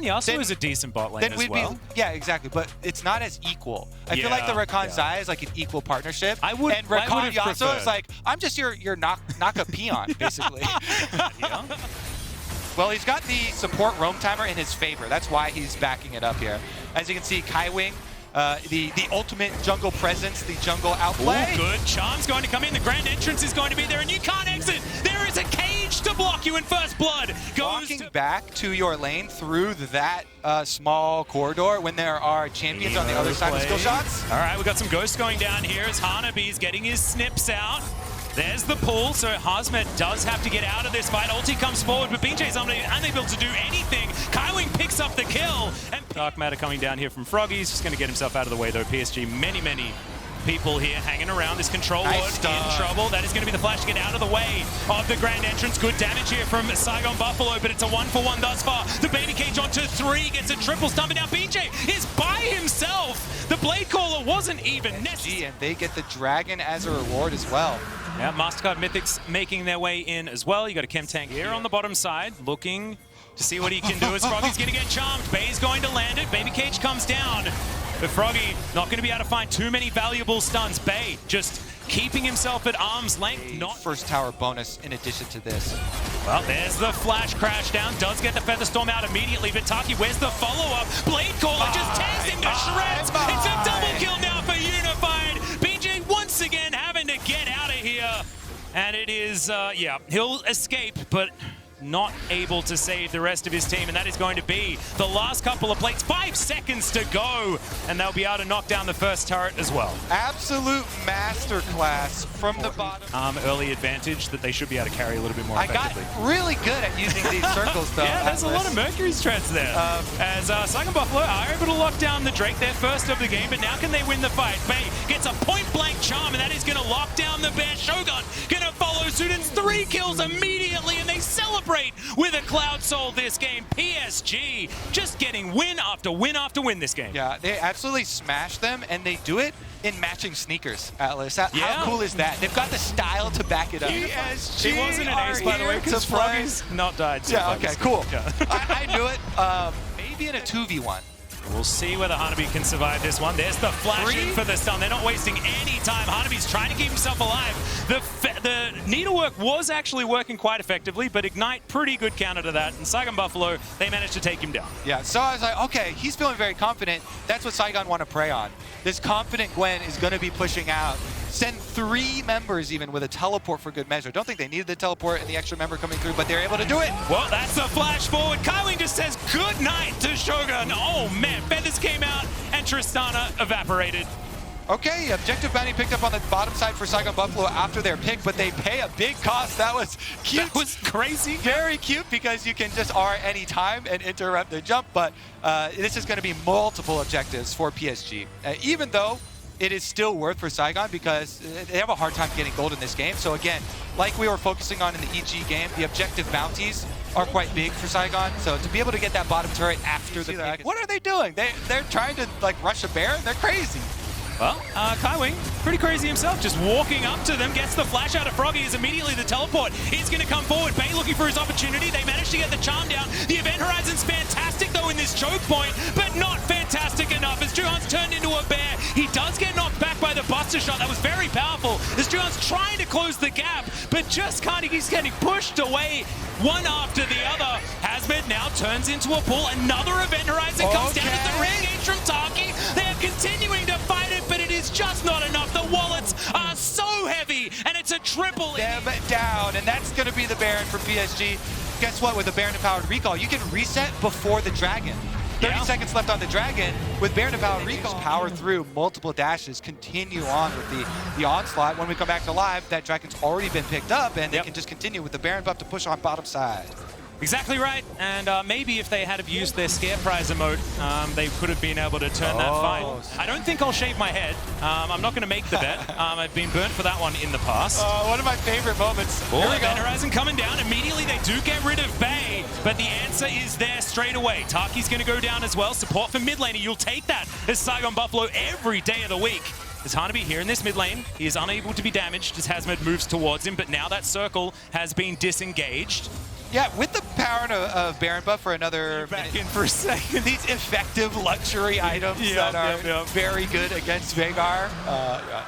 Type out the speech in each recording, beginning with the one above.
Yasuo is a decent bot lane as well. Yeah, exactly, but it's not as equal. I feel like the Rakan Zai is like an equal partnership. And Rakan Yasuo is like, I'm just your knock-up peon, basically. Well, he's got the support roam timer in his favor. That's why he's backing it up here. As you can see, Kaiwing, the ultimate jungle presence, the jungle outplay. Ooh, good. Charm's going to come in. The grand entrance is going to be there, and you can't exit. There is a cage to block you in first blood. Walking back to your lane through that small corridor when there are champions on the other side of skill shots. All right, we got some ghosts going down here as Hanabi's getting his snips out. There's the pull, so Hazmet does have to get out of this fight. Ulti comes forward, but BJ's unable to do anything. Kaiwing picks up the kill. And Dark Matter coming down here from Froggy. He's just going to get himself out of the way, though. PSG, many people here hanging around. This control ward in trouble. That is going to be the flash to get out of the way of the grand entrance. Good damage here from Saigon Buffalo, but it's a 1-for-1 thus far. The baby cage onto 3, gets a triple stump, and now BJ is by himself. The Blade Caller wasn't even necessary. And they get the dragon as a reward as well. Yeah, MasterCard Mythics making their way in as well. You got a Chem Tank here on the bottom side, looking to see what he can do as Froggy's going to get charmed. Bay's going to land it. Baby Cage comes down. But Froggy not going to be able to find too many valuable stuns. Bay just keeping himself at arm's length. Not first tower bonus in addition to this. Well, there's the flash crash down. Does get the Feather Storm out immediately. But Taki, where's the follow-up? Blade Caller just tears him to shreds. It's a double kill now for Unified. BJ once again having to get out of here. And it is, yeah, he'll escape, but not able to save the rest of his team, and that is going to be the last couple of plates. 5 seconds to go, and they'll be able to knock down the first turret as well. Absolute masterclass from the bottom. Early advantage that they should be able to carry a little bit more effectively. I got really good at using these circles, though. Yeah, there's a lot of Mercury's threats there. As Saigon Buffalo are able to lock down the Drake, their first of the game, but now can they win the fight? Bay gets a point-blank charm, and that is going to lock down the Bear. Shogun going to follow suit, and 3 kills immediately, and they celebrate with a Cloud Soul this game. PSG just getting win after win after win this game. Yeah, they absolutely smash them, and they do it in matching sneakers, Atlas. How cool is that? They've got the style to back it up. PSG she wasn't an ace, by the way, because Froggy's not died. So yeah, okay, cool. Yeah. I knew it. Maybe in a 2v1. We'll see whether Hanabi can survive this one. There's the flash in for the stun. They're not wasting any time. Hanabi's trying to keep himself alive. The needlework was actually working quite effectively, but Ignite, pretty good counter to that. And Saigon Buffalo, they managed to take him down. Yeah, so I was like, okay, he's feeling very confident. That's what Saigon want to prey on. This confident Gwen is going to be pushing out. Send 3 members even with a teleport for good measure. Don't think they needed the teleport and the extra member coming through, but they're able to do it. Well, that's the flash forward. Kaiwing just says good night to Shogun. Oh man, Feathers came out and Tristana evaporated. Okay, objective bounty picked up on the bottom side for Saigon Buffalo after their pick, but they pay a big cost. That was cute. That was crazy. Very cute, because you can just R any time and interrupt the jump, but this is going to be multiple objectives for PSG. Even though it is still worth for Saigon, because they have a hard time getting gold in this game. So again, like we were focusing on in the EG game, the objective bounties are quite big for Saigon. So to be able to get that bottom turret after the pick, what are they doing? They're trying to like rush a bear? They're crazy. Well, Kaiwing, pretty crazy himself, just walking up to them, gets the flash out of Froggy, is immediately the teleport. He's going to come forward. Bay looking for his opportunity. They managed to get the charm down. The event horizon's fantastic, though, in this choke point, but not fantastic enough as Juhan's turned into a bear. He does get knocked back by the Buster Shot. That was very powerful as Juhan's trying to close the gap, but just can't. He's getting pushed away one after the other. Hazmed now turns into a pull. Another event horizon comes down at the ring gauge from Taki. They are continuing to fight it, but it is just not enough. The wallets are so heavy, and it's a triple. Them down, and that's going to be the Baron for PSG. Guess what? With the Baron-empowered recall, you can reset before the Dragon. 30 seconds left on the Dragon. With Baron-empowered recall, power through multiple dashes, continue on with the onslaught. When we come back to live, that Dragon's already been picked up, and they can just continue with the Baron buff to push on bottom side. Exactly right, and maybe if they had used their Scare Prize emote, they could have been able to turn that fight. I don't think I'll shave my head. I'm not going to make the bet. I've been burnt for that one in the past. One of my favorite moments. Here we go. Horizon coming down. Immediately they do get rid of Bay, but the answer is there straight away. Taki's going to go down as well. Support for mid laner. You'll take that as Saigon Buffalo every day of the week. As Hanabi here in this mid lane, he is unable to be damaged as Hazmed moves towards him, but now that circle has been disengaged. Yeah, with the power of Baron buff for another Back in for a second. These effective luxury items that are very good against Veigar.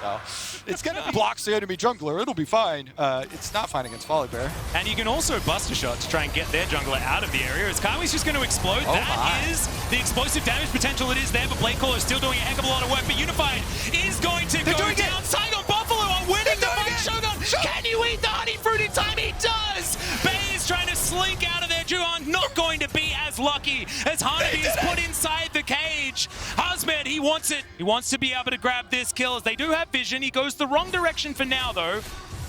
No. It's going to block the enemy jungler. It'll be fine. It's not fine against Volibear. And you can also bust a shot to try and get their jungler out of the area. As Kaiwi's just going to explode. That is the explosive damage potential it is there, but Bladecaller is still doing a heck of a lot of work. But Unified is going to go down. Saigon Buffalo are winning the fight. Shogun, can you eat the honey fruit in time? He does! Bay is trying to slink out of there. Juan not going to be as lucky as Hanabi is put inside the cage. Hazmed, he wants it. He wants to be able to grab this kill as they do have vision. He goes the wrong direction for now, though.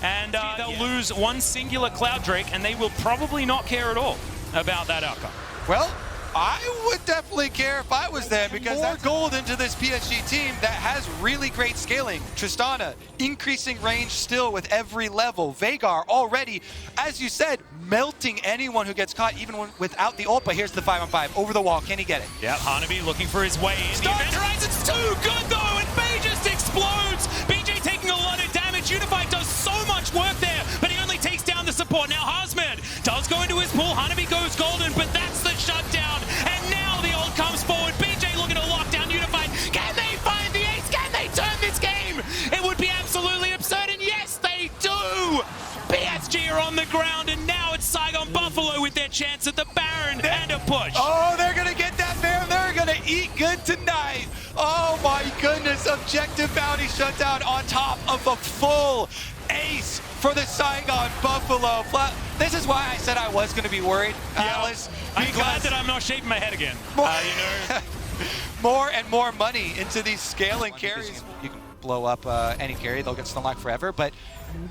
And they'll lose one singular Cloud Drake, and they will probably not care at all about that outcome. Well, I would definitely care if I was there, because that's gold into this PSG team that has really great scaling. Tristana, increasing range still with every level. Veigar already, as you said, melting anyone who gets caught even without the ult, but here's the 5-on-5. Over the wall, can he get it? Yeah, Hanabi looking for his way in. The Event Horizon's too good though, and Bay just explodes! BJ taking a lot of damage. Unified does so much work there, but he only takes down the support. Now Hazmed does go into his pool. Hanabi goes golden, but that's the shutdown. And now the ult comes forward. BJ looking to lock down Unified. Can they find the ace? Can they turn this game? It would be absolutely absurd, and yes, they do! PSG are on the ground, and now it's Saigon Buffalo with their chance at the Baron and a push. Oh, they're going to get that Baron. They're going to eat good tonight. Oh my goodness, objective bounty shutdown on top of a full ace for the Saigon Buffalo. This is why I said I was going to be worried, Alice. I'm glad that I'm not shaving my head again. More and more money into these scaling carries. You can blow up any carry, they'll get stun locked forever, but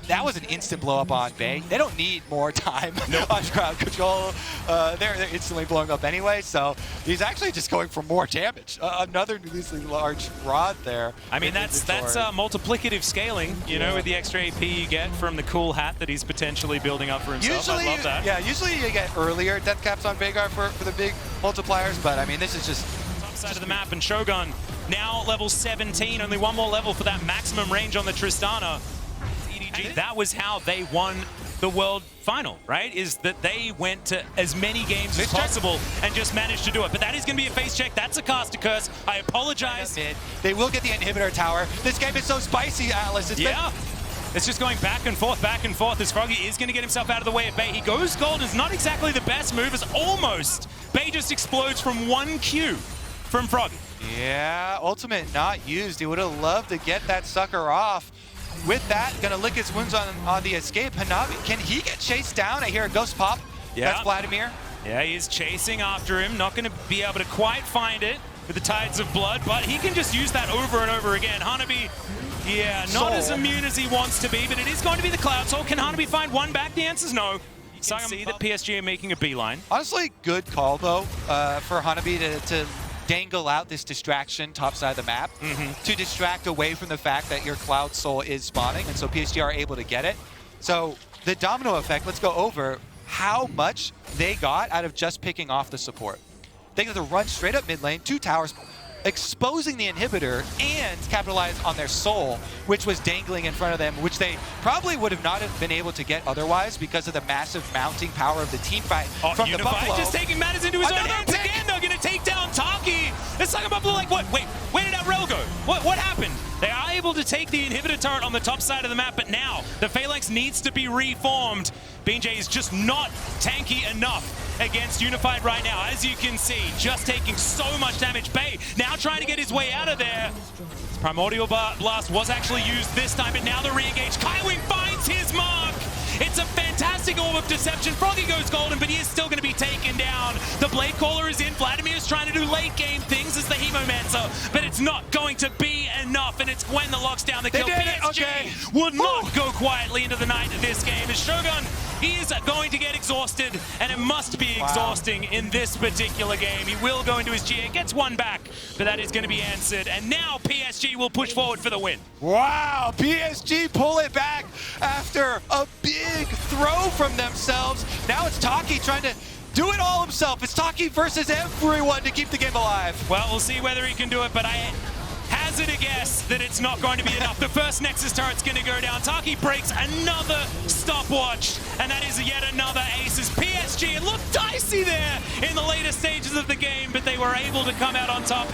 that was an instant blow up on Bay. They don't need more time on crowd control. They're instantly blowing up anyway, so he's actually just going for more damage. Another needlessly large rod there. I mean, that's multiplicative scaling, you know, with the extra AP you get from the cool hat that he's potentially building up for himself. Usually, I love that. Yeah, usually you get earlier death caps on Veigar for the big multipliers, but I mean, this is just top side of the map, and Shogun now level 17, only one more level for that maximum range on the Tristana. That was how they won the world final, right? Is that they went to as many games as possible and just managed to do it. But that is going to be a face check. That's a caster curse. I apologize. They will get the inhibitor tower. This game is so spicy, Atlas. It's just going back and forth as Froggy is going to get himself out of the way of Bay. He goes gold. It's not exactly the best move. It's almost. Bay just explodes from 1 Q from Froggy. Yeah, ultimate not used. He would have loved to get that sucker off. With that, gonna lick his wounds on the escape. Hanabi, can he get chased down? I hear a ghost pop. Yeah. That's Vladimir. Yeah, he's chasing after him. Not gonna be able to quite find it with the tides of blood, but he can just use that over and over again. Hanabi, yeah, not as immune as he wants to be, but it is going to be the Cloud Soul. Can Hanabi find one back? The answer's no. You can see that PSG are making a beeline. Honestly, good call though for Hanabi to dangle out this distraction topside of the map to distract away from the fact that your Cloud Soul is spawning, and so PSG are able to get it. So the domino effect, let's go over how much they got out of just picking off the support. They got to run straight up mid lane, 2 towers, exposing the inhibitor and capitalize on their soul, which was dangling in front of them, which they probably would have not have been able to get otherwise because of the massive mounting power of the team fight from Unified the Buffalo. Just taking matters into his own hands again. They're going to take down Taki. It's like a Buffalo like, what? Wait, where did that rail go? What happened? They are able to take the inhibitor turret on the top side of the map, but now the Phalanx needs to be reformed. BJ is just not tanky enough against Unified right now. As you can see, just taking so much damage. Bay now trying to get his way out of there. His Primordial Blast was actually used this time, but now the re-engage. Kaiwing finds his mark. It's a fantastic Orb of Deception. Froggy goes golden, but he is still going to be taken down. The Bladecaller is in. Vladimir is trying to do late game things as the Hemomancer, but it's not going to be enough, and it's Gwen that locks down the kill. PSG will not go quietly into the night of this game. As Shogun, he is going to get exhausted, and it must be exhausting in this particular game. He will go into his GA, gets one back, but that is going to be answered, and now PSG will push forward for the win. Wow, PSG pull it back after a big throw from themselves. Now it's Taki trying to do it all himself. It's Taki versus everyone to keep the game alive. Well, we'll see whether he can do it, but I hazard a guess that it's not going to be enough. The first Nexus turret's going to go down. Taki breaks another stopwatch, and that is yet another ace as PSG PSG. It looked dicey there in the later stages of the game, but they were able to come out on top.